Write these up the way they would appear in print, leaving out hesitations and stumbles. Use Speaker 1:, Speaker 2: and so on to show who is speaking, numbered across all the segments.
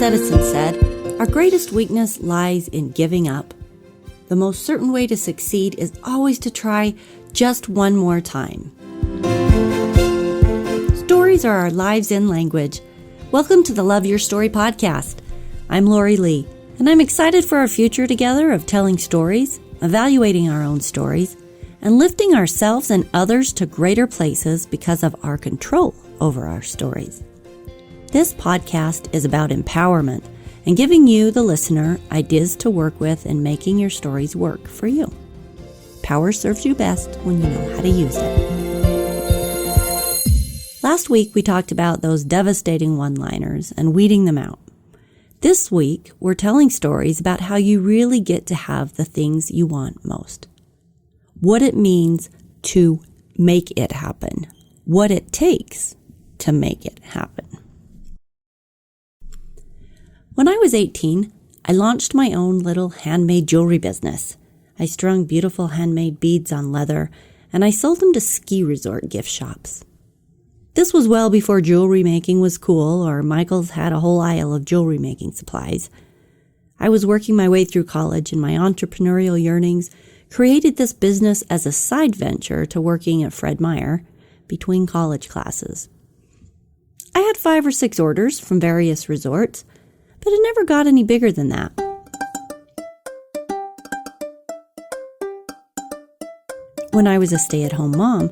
Speaker 1: Thomas Edison said, "Our greatest weakness lies in giving up. The most certain way to succeed is always to try just one more time." Stories are our lives in language. Welcome to the Love Your Story podcast. I'm Lori Lee, and I'm excited for our future together of telling stories, evaluating our own stories, and lifting ourselves and others to greater places because of our control over our stories. This podcast is about empowerment and giving you, the listener, ideas to work with in making your stories work for you. Power serves you best when you know how to use it. Last week, we talked about those devastating one-liners and weeding them out. This week, we're telling stories about how you really get to have the things you want most. What it means to make it happen. What it takes to make it happen. When I was 18, I launched my own little handmade jewelry business. I strung beautiful handmade beads on leather, and I sold them to ski resort gift shops. This was well before jewelry making was cool, or Michael's had a whole aisle of jewelry making supplies. I was working my way through college, and my entrepreneurial yearnings created this business as a side venture to working at Fred Meyer between college classes. I had 5 or 6 orders from various resorts, but it never got any bigger than that. When I was a stay-at-home mom,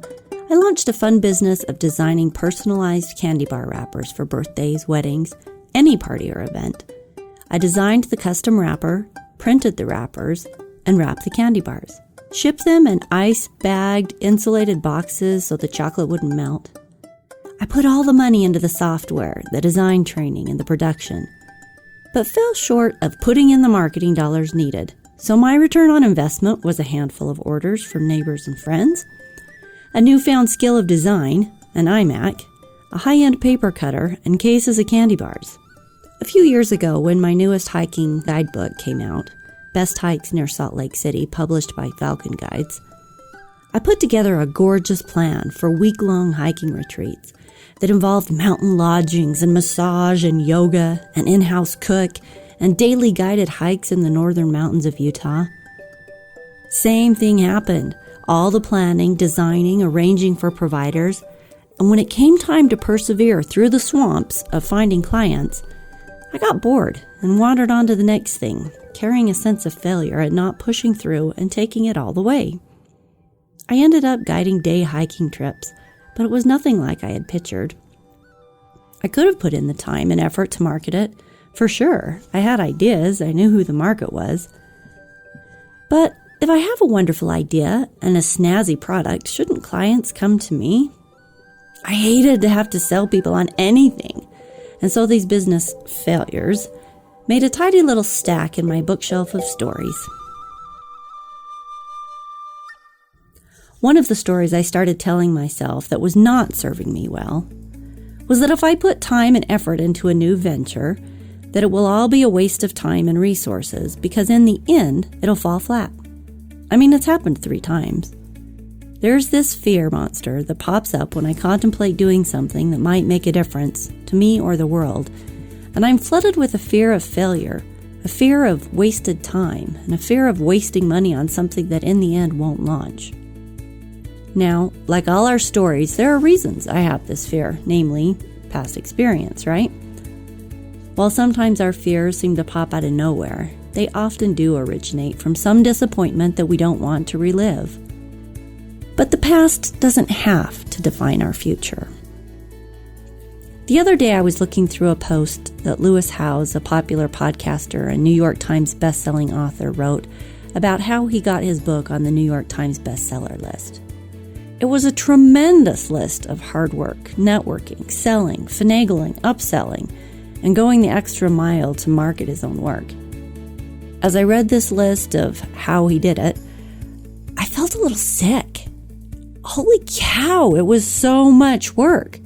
Speaker 1: I launched a fun business of designing personalized candy bar wrappers for birthdays, weddings, any party or event. I designed the custom wrapper, printed the wrappers, and wrapped the candy bars. Shipped them in ice-bagged, insulated boxes so the chocolate wouldn't melt. I put all the money into the software, the design training, and the production, but fell short of putting in the marketing dollars needed. So my return on investment was a handful of orders from neighbors and friends, a newfound skill of design, an iMac, a high-end paper cutter, and cases of candy bars. A few years ago, when my newest hiking guidebook came out, Best Hikes Near Salt Lake City, published by Falcon Guides, I put together a gorgeous plan for week-long hiking retreats that involved mountain lodgings and massage and yoga, an in-house cook, and daily guided hikes in the northern mountains of Utah. Same thing happened. All the planning, designing, arranging for providers, and when it came time to persevere through the swamps of finding clients, I got bored and wandered on to the next thing, carrying a sense of failure at not pushing through and taking it all the way. I ended up guiding day hiking trips, but it was nothing like I had pictured. I could have put in the time and effort to market it, for sure. I had ideas, I knew who the market was. But if I have a wonderful idea and a snazzy product, shouldn't clients come to me? I hated to have to sell people on anything, and so these business failures made a tidy little stack in my bookshelf of stories. One of the stories I started telling myself that was not serving me well was that if I put time and effort into a new venture, that it will all be a waste of time and resources because in the end, it'll fall flat. I mean, it's happened 3 times. There's this fear monster that pops up when I contemplate doing something that might make a difference to me or the world, and I'm flooded with a fear of failure, a fear of wasted time, and a fear of wasting money on something that in the end won't launch. Now, like all our stories, there are reasons I have this fear, namely past experience, right? While sometimes our fears seem to pop out of nowhere, they often do originate from some disappointment that we don't want to relive. But the past doesn't have to define our future. The other day I was looking through a post that Lewis Howes, a popular podcaster and New York Times bestselling author, wrote about how he got his book on the New York Times bestseller list. It was a tremendous list of hard work, networking, selling, finagling, upselling, and going the extra mile to market his own work. As I read this list of how he did it, I felt a little sick. Holy cow, it was so much work.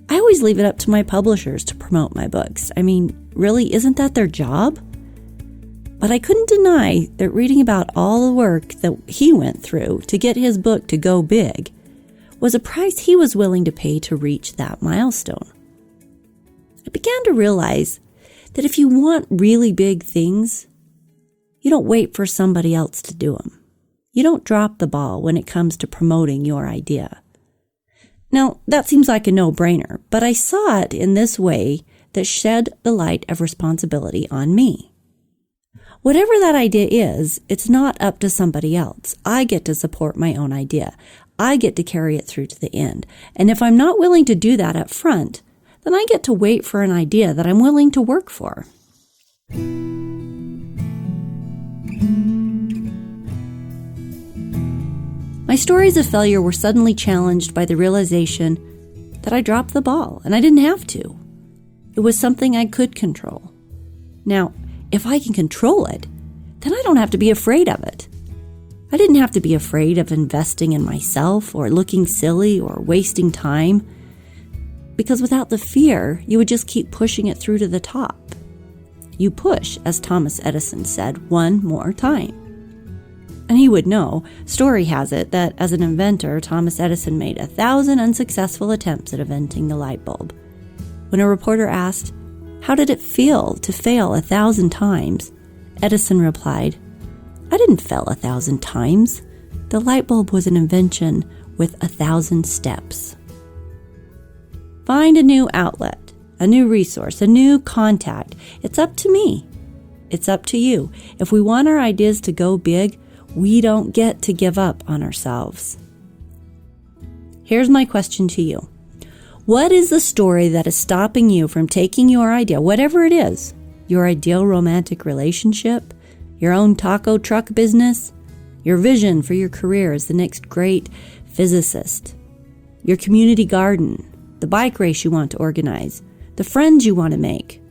Speaker 1: I always leave it up to my publishers to promote my books. I mean, really, isn't that their job? But I couldn't deny that reading about all the work that he went through to get his book to go big was a price he was willing to pay to reach that milestone. I began to realize that if you want really big things, you don't wait for somebody else to do them. You don't drop the ball when it comes to promoting your idea. Now, that seems like a no-brainer, but I saw it in this way that shed the light of responsibility on me. Whatever that idea is, it's not up to somebody else. I get to support my own idea. I get to carry it through to the end. And if I'm not willing to do that up front, then I get to wait for an idea that I'm willing to work for. My stories of failure were suddenly challenged by the realization that I dropped the ball, and I didn't have to. It was something I could control. Now, if I can control it, then I don't have to be afraid of it. I didn't have to be afraid of investing in myself or looking silly or wasting time, because without the fear, you would just keep pushing it through to the top. You push, as Thomas Edison said, one more time. And he would know, story has it, that as an inventor, Thomas Edison made 1,000 unsuccessful attempts at inventing the light bulb. When a reporter asked, "How did it feel to fail 1,000 times?" Edison replied, "I didn't fail 1,000 times. The light bulb was an invention with 1,000 steps." Find a new outlet, a new resource, a new contact. It's up to me. It's up to you. If we want our ideas to go big, we don't get to give up on ourselves. Here's my question to you. What is the story that is stopping you from taking your idea, whatever it is, your ideal romantic relationship, your own taco truck business, your vision for your career as the next great physicist, your community garden, the bike race you want to organize, the friends you want to make?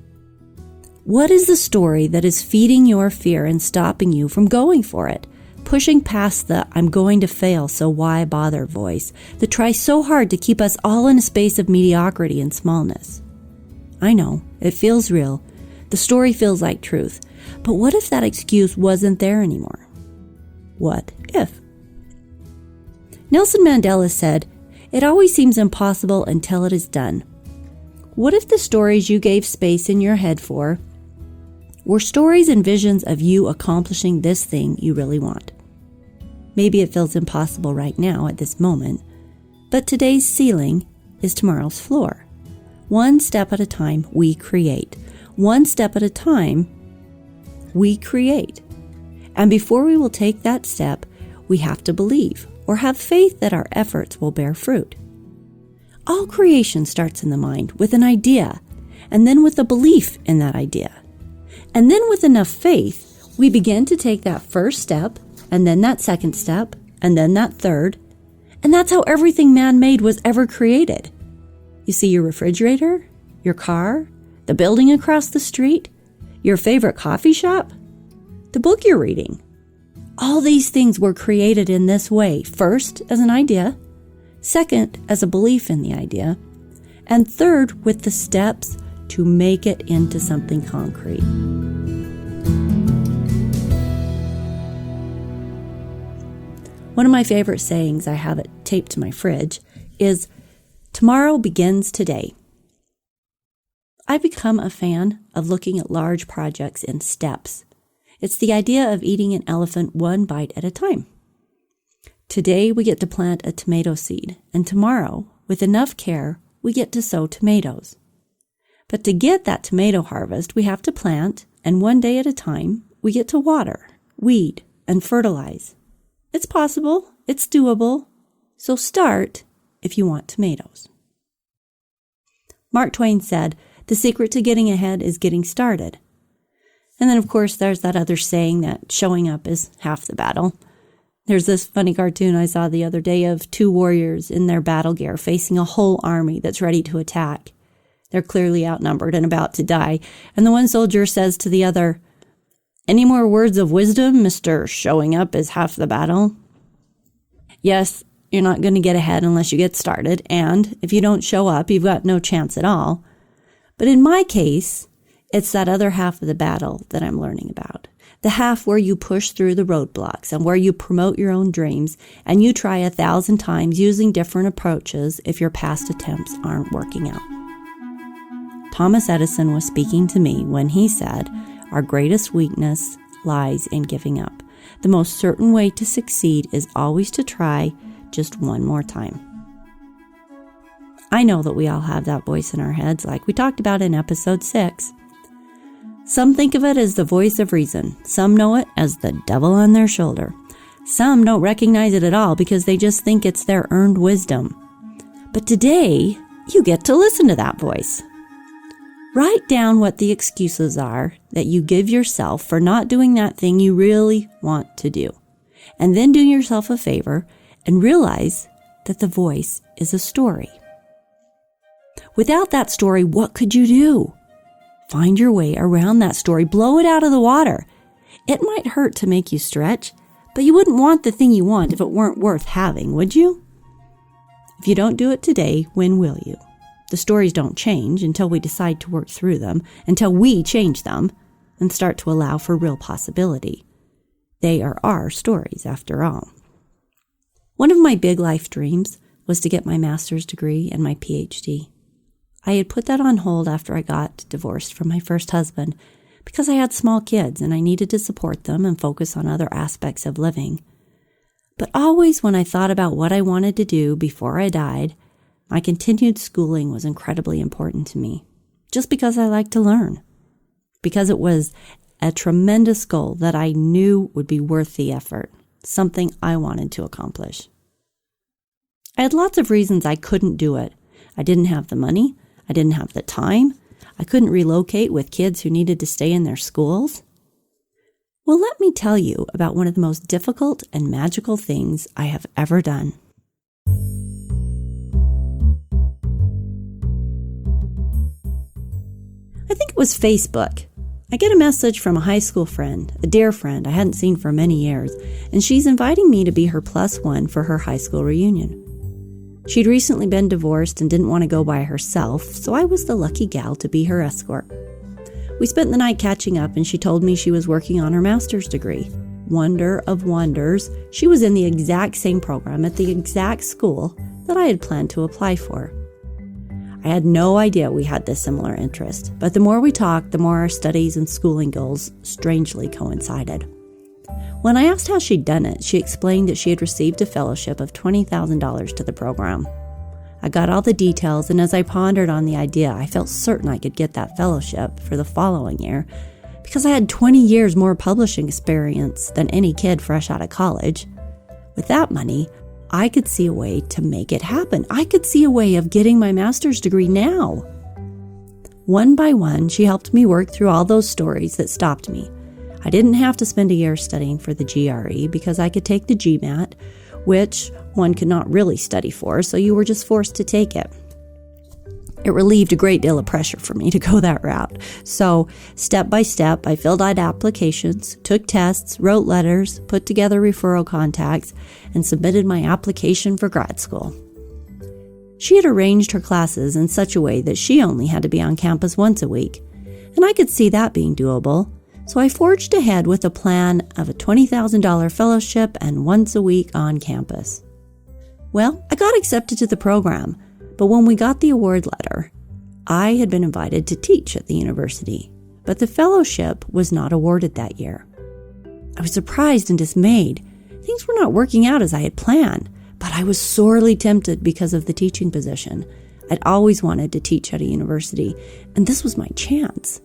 Speaker 1: What is the story that is feeding your fear and stopping you from going for it? Pushing past the "I'm going to fail, so why bother" voice that tries so hard to keep us all in a space of mediocrity and smallness. I know, it feels real. The story feels like truth. But what if that excuse wasn't there anymore? What if? Nelson Mandela said, "It always seems impossible until it is done." What if the stories you gave space in your head for were stories and visions of you accomplishing this thing you really want? Maybe it feels impossible right now at this moment, but today's ceiling is tomorrow's floor. One step at a time, we create. One step at a time, we create. And before we will take that step, we have to believe or have faith that our efforts will bear fruit. All creation starts in the mind with an idea, and then with a belief in that idea. And then with enough faith, we begin to take that first step, and then that second step, and then that third. And that's how everything man-made was ever created. You see your refrigerator, your car, the building across the street, your favorite coffee shop, the book you're reading. All these things were created in this way, first as an idea, second as a belief in the idea, and third with the steps to make it into something concrete. One of my favorite sayings, I have it taped to my fridge, is, "Tomorrow begins today." I've become a fan of looking at large projects in steps. It's the idea of eating an elephant one bite at a time. Today we get to plant a tomato seed, and tomorrow, with enough care, we get to sow tomatoes. But to get that tomato harvest, we have to plant, and one day at a time, we get to water, weed, and fertilize. It's possible, it's doable, so start if you want tomatoes. Mark Twain said, "The secret to getting ahead is getting started." And then, of course, there's that other saying that showing up is half the battle. There's this funny cartoon I saw the other day of two warriors in their battle gear facing a whole army that's ready to attack. They're clearly outnumbered and about to die, and the one soldier says to the other, "Any more words of wisdom, Mr. Showing Up is half the battle?" Yes, you're not going to get ahead unless you get started, and if you don't show up, you've got no chance at all. But in my case, it's that other half of the battle that I'm learning about. The half where you push through the roadblocks and where you promote your own dreams and you try 1,000 times using different approaches if your past attempts aren't working out. Thomas Edison was speaking to me when he said, "Our greatest weakness lies in giving up. The most certain way to succeed is always to try just one more time." I know that we all have that voice in our heads, like we talked about in episode 6. Some think of it as the voice of reason. Some know it as the devil on their shoulder. Some don't recognize it at all because they just think it's their earned wisdom. But today, you get to listen to that voice. Write down what the excuses are that you give yourself for not doing that thing you really want to do. And then do yourself a favor and realize that the voice is a story. Without that story, what could you do? Find your way around that story. Blow it out of the water. It might hurt to make you stretch, but you wouldn't want the thing you want if it weren't worth having, would you? If you don't do it today, when will you? The stories don't change until we decide to work through them, until we change them and start to allow for real possibility. They are our stories, after all. One of my big life dreams was to get my master's degree and my PhD. I had put that on hold after I got divorced from my first husband because I had small kids and I needed to support them and focus on other aspects of living. But always when I thought about what I wanted to do before I died, my continued schooling was incredibly important to me, just because I like to learn, because it was a tremendous goal that I knew would be worth the effort, something I wanted to accomplish. I had lots of reasons I couldn't do it. I didn't have the money. I didn't have the time. I couldn't relocate with kids who needed to stay in their schools. Well, let me tell you about one of the most difficult and magical things I have ever done. I think it was Facebook. I get a message from a high school friend, a dear friend I hadn't seen for many years, and she's inviting me to be her +1 for her high school reunion. She'd recently been divorced and didn't want to go by herself, so I was the lucky gal to be her escort. We spent the night catching up, and she told me she was working on her master's degree. Wonder of wonders, she was in the exact same program at the exact school that I had planned to apply for. I had no idea we had this similar interest, but the more we talked, the more our studies and schooling goals strangely coincided. When I asked how she'd done it, she explained that she had received a fellowship of $20,000 to the program. I got all the details, and as I pondered on the idea, I felt certain I could get that fellowship for the following year because I had 20 years more publishing experience than any kid fresh out of college. With that money, I could see a way to make it happen. I could see a way of getting my master's degree now. One by one, she helped me work through all those stories that stopped me. I didn't have to spend a year studying for the GRE because I could take the GMAT, which one could not really study for, so you were just forced to take it. It relieved a great deal of pressure for me to go that route. So, step by step, I filled out applications, took tests, wrote letters, put together referral contacts, and submitted my application for grad school. She had arranged her classes in such a way that she only had to be on campus once a week, and I could see that being doable. So I forged ahead with a plan of a $20,000 fellowship and once a week on campus. Well, I got accepted to the program, but when we got the award letter, I had been invited to teach at the university, but the fellowship was not awarded that year. I was surprised and dismayed. Things were not working out as I had planned, but I was sorely tempted because of the teaching position. I'd always wanted to teach at a university, and this was my chance.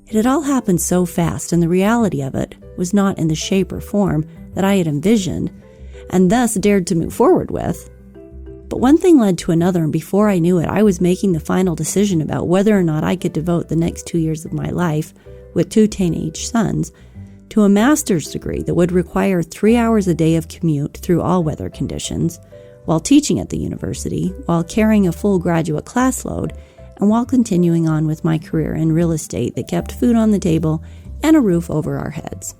Speaker 1: It had all happened so fast, and the reality of it was not in the shape or form that I had envisioned, and thus dared to move forward with. But one thing led to another, and before I knew it, I was making the final decision about whether or not I could devote the next 2 years of my life, with 2 teenage sons, to a master's degree that would require 3 hours a day of commute through all weather conditions, while teaching at the university, while carrying a full graduate class load, and while continuing on with my career in real estate that kept food on the table and a roof over our heads.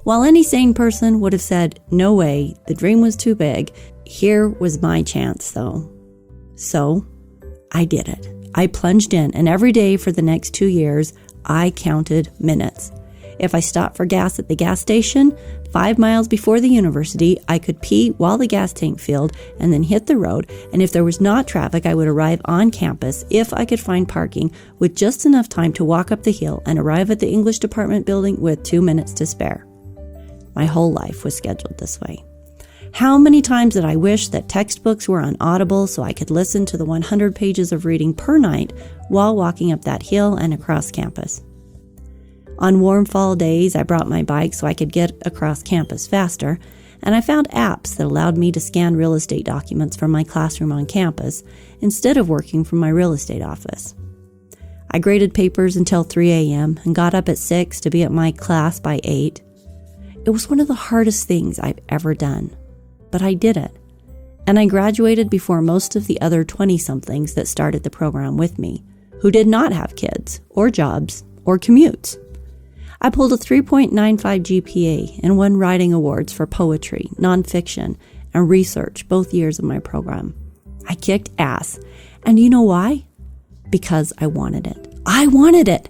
Speaker 1: While any sane person would have said, no way, the dream was too big, here was my chance though. So, I did it. I plunged in, and every day for the next 2 years, I counted minutes. If I stopped for gas at the gas station 5 miles before the university, I could pee while the gas tank filled and then hit the road. And if there was not traffic, I would arrive on campus if I could find parking with just enough time to walk up the hill and arrive at the English department building with 2 minutes to spare. My whole life was scheduled this way. How many times did I wish that textbooks were on Audible so I could listen to the 100 pages of reading per night while walking up that hill and across campus. On warm fall days, I brought my bike so I could get across campus faster, and I found apps that allowed me to scan real estate documents from my classroom on campus instead of working from my real estate office. I graded papers until 3 a.m. and got up at 6 to be at my class by 8. It was one of the hardest things I've ever done, but I did it, and I graduated before most of the other 20-somethings that started the program with me, who did not have kids or jobs or commutes. I pulled a 3.95 GPA and won writing awards for poetry, nonfiction, and research both years of my program. I kicked ass. And you know why? Because I wanted it. I wanted it.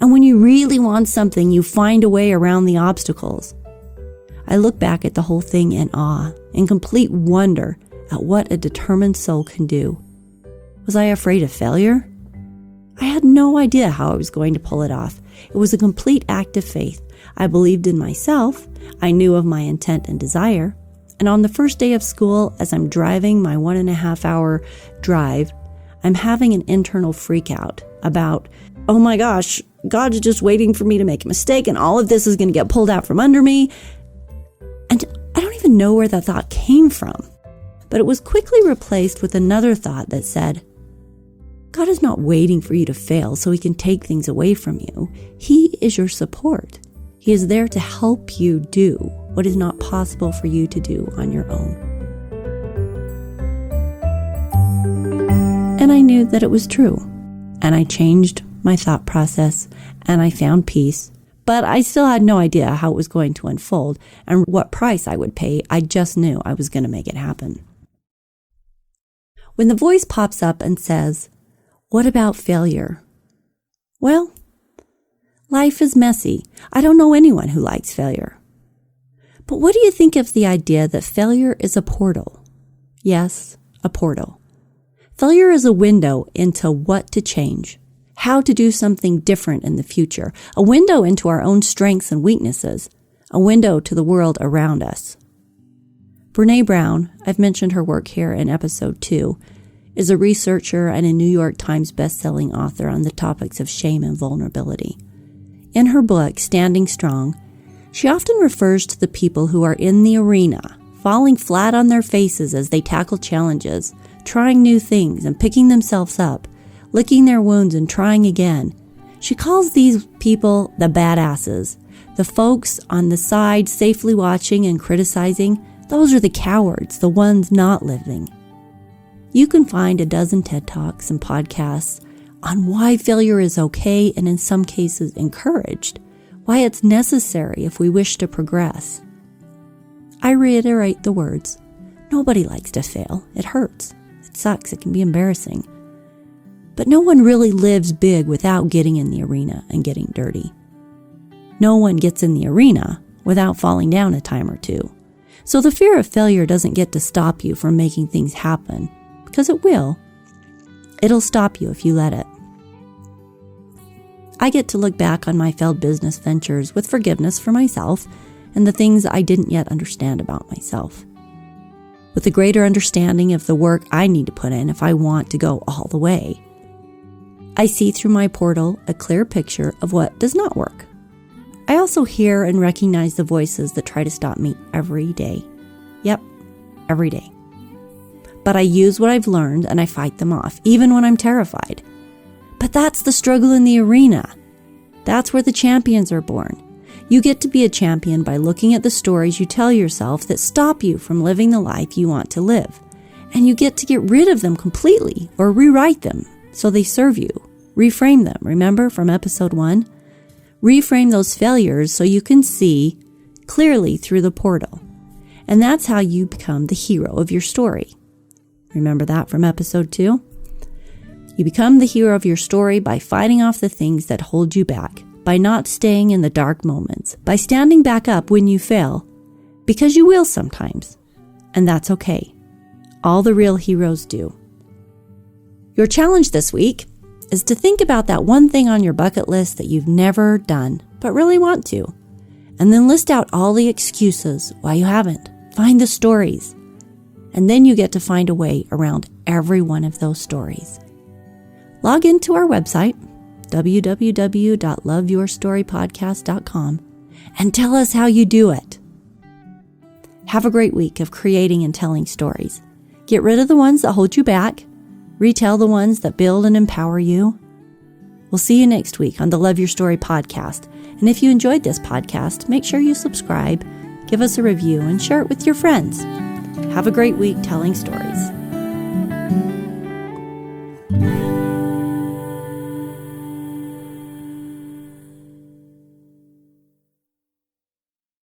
Speaker 1: And when you really want something, you find a way around the obstacles. I look back at the whole thing in awe, in complete wonder at what a determined soul can do. Was I afraid of failure? I had no idea how I was going to pull it off. It was a complete act of faith. I believed in myself. I knew of my intent and desire. And on the first day of school, as I'm driving my 1.5-hour drive, I'm having an internal freak out about, oh my gosh, God's just waiting for me to make a mistake and all of this is going to get pulled out from under me. And I don't even know where that thought came from. But it was quickly replaced with another thought that said, God is not waiting for you to fail so he can take things away from you. He is your support. He is there to help you do what is not possible for you to do on your own. And I knew that it was true. And I changed my thought process and I found peace. But I still had no idea how it was going to unfold and what price I would pay. I just knew I was going to make it happen. When the voice pops up and says, "What about failure?" Well, life is messy. I don't know anyone who likes failure. But what do you think of the idea that failure is a portal? Yes, a portal. Failure is a window into what to change, how to do something different in the future, a window into our own strengths and weaknesses, a window to the world around us. Brené Brown, I've mentioned her work here in episode 2, is a researcher and a New York Times best-selling author on the topics of shame and vulnerability. In her book, Standing Strong, she often refers to the people who are in the arena, falling flat on their faces as they tackle challenges, trying new things and picking themselves up, licking their wounds and trying again. She calls these people the badasses. The folks on the side safely watching and criticizing, those are the cowards, the ones not living. You can find a dozen TED Talks and podcasts on why failure is okay and in some cases encouraged, why it's necessary if we wish to progress. I reiterate the words, nobody likes to fail. It hurts. It sucks. It can be embarrassing. But no one really lives big without getting in the arena and getting dirty. No one gets in the arena without falling down a time or two. So the fear of failure doesn't get to stop you from making things happen, because it will. It'll stop you if you let it. I get to look back on my failed business ventures with forgiveness for myself and the things I didn't yet understand about myself, with a greater understanding of the work I need to put in if I want to go all the way. I see through my portal a clear picture of what does not work. I also hear and recognize the voices that try to stop me every day. Yep, every day. But I use what I've learned and I fight them off, even when I'm terrified. But that's the struggle in the arena. That's where the champions are born. You get to be a champion by looking at the stories you tell yourself that stop you from living the life you want to live. And you get to get rid of them completely or rewrite them so they serve you. Reframe them, remember from episode 1? Reframe those failures so you can see clearly through the portal. And that's how you become the hero of your story. Remember that from episode 2? You become the hero of your story by fighting off the things that hold you back, by not staying in the dark moments, by standing back up when you fail, because you will sometimes, and that's okay. All the real heroes do. Your challenge this week is to think about that one thing on your bucket list that you've never done, but really want to, and then list out all the excuses why you haven't. Find the stories, and then you get to find a way around every one of those stories. Log into our website, www.loveyourstorypodcast.com, and tell us how you do it. Have a great week of creating and telling stories. Get rid of the ones that hold you back. Retell the ones that build and empower you. We'll see you next week on the Love Your Story podcast. And if you enjoyed this podcast, make sure you subscribe, give us a review, and share it with your friends. Have a great week telling stories.